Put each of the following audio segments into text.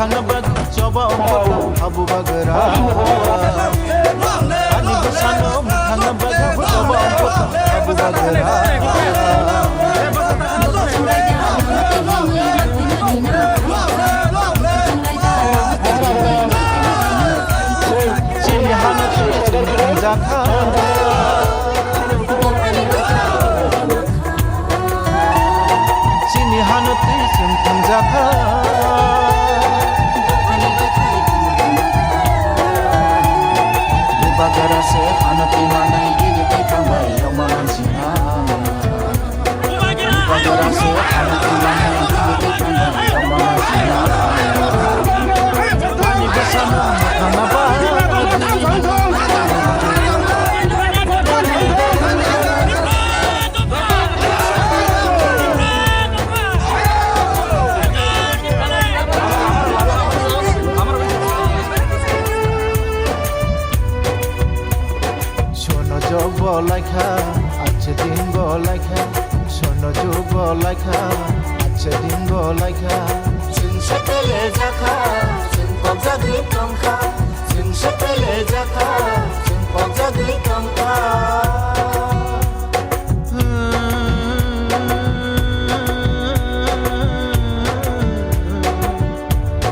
mukangna bag coba ongkota habu bagara ani busano mukangna bag coba ongkota habu bagara sini hana cengkang jaka sini hana cengkang jaka bagara se hana manai gigi tikang bai oman sina bagara se hana manai gigi tikang bai oman sina ani bersama hana ba বলাইখা আছে দিন বলাইখা শোনো যুগ বলাইখা আছে দিন বলাইখা जोंसो पेले जाखा जों बगजागै दंखा जोंसो पेले जाखा जों बगजागै दंखा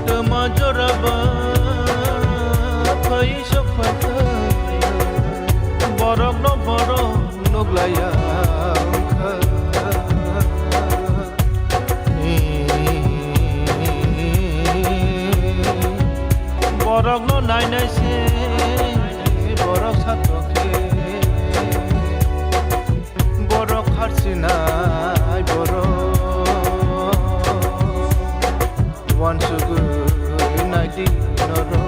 तमा जराबा फै सफाखा borok no borok nuglaya borok no nai nai se borok satokhe borok harsinai borok once good night dinoro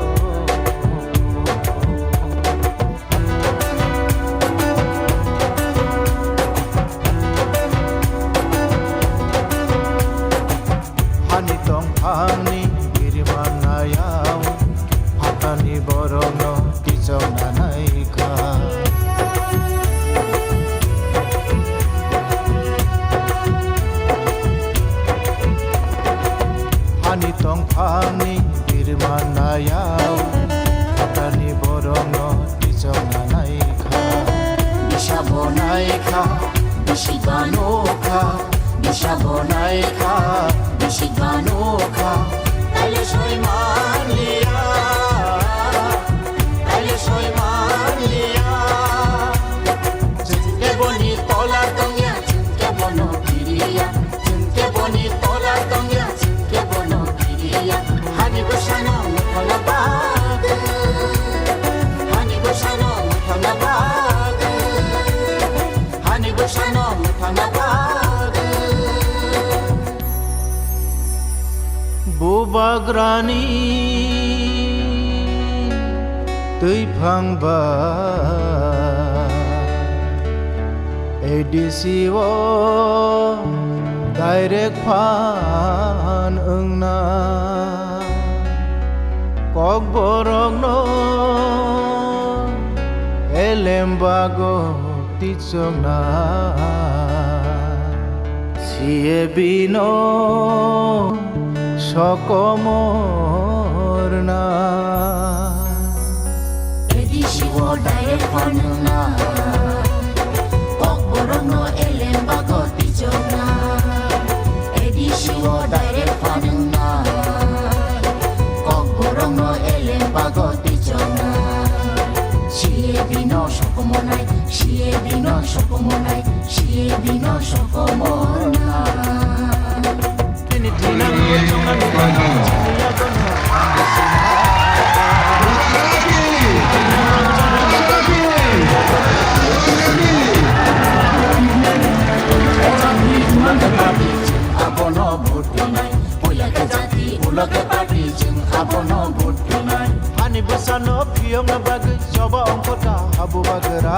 Ani birimanayau hatani borono tijona naika Ani tong pani birimanayau hatani borono tijona naika Bishabonaika bishiganoka Bishabonaika Bishiganoka Ele soy Maria Ele soy Maria Junque bonito la tonga Junque bono kiria Junque bonito la tonga Junque bono kiria Hani bashano mukana bag Hani bashano mukana bag Hani bashano mukana bag Bobagrani tui phangba edisiwo direct phan ungna kok borok no elembago tichongna siye bino Sokomorna Edisiwo direct panuna Kok borongno elembago tijona Edisiwo direct panuna Kok borongno elembago tijona Siye bino sokomonai Siye bino sokomonai Siye bino sokomorna Abono butunai, ulake jati, ulake pati, jeng abono butunai. Hani besano piong na bagai, coba ongkota habu bagera.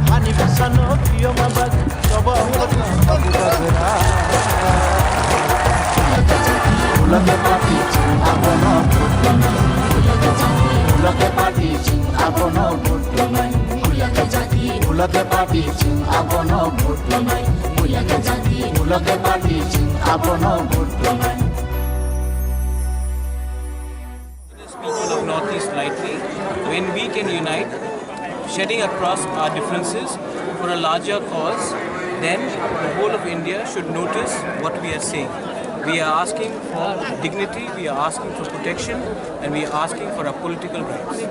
Hani besano piong na bagai, coba ongkota habu bagera. Ulake pati, jeng abono butunai. Ulake jati, ulake pati, jeng abono butunai. Ulake jati, ulake pati, jeng abono butunai. Ulake jati, ulake pati, jeng abono butunai. when we can unite, shedding across our differences for a larger cause, then the whole of India should notice what we are saying. We are asking for dignity, we are asking for protection, and we are asking for our political rights.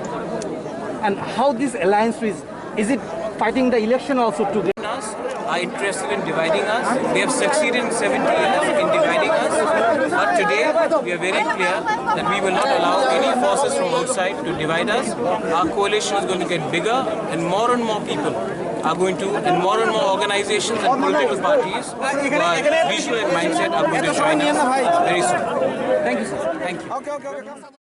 And how this alliance is it fighting the election also together? Us are interested in dividing us. They have succeeded in 70 years in dividing us. But today we are very clear that we will not allow any forces from outside to divide us. Our coalition is going to get bigger, and more people are going to, and more organizations and political parties who are visual in mindset are going to join us very soon. Thank you, sir. Thank you.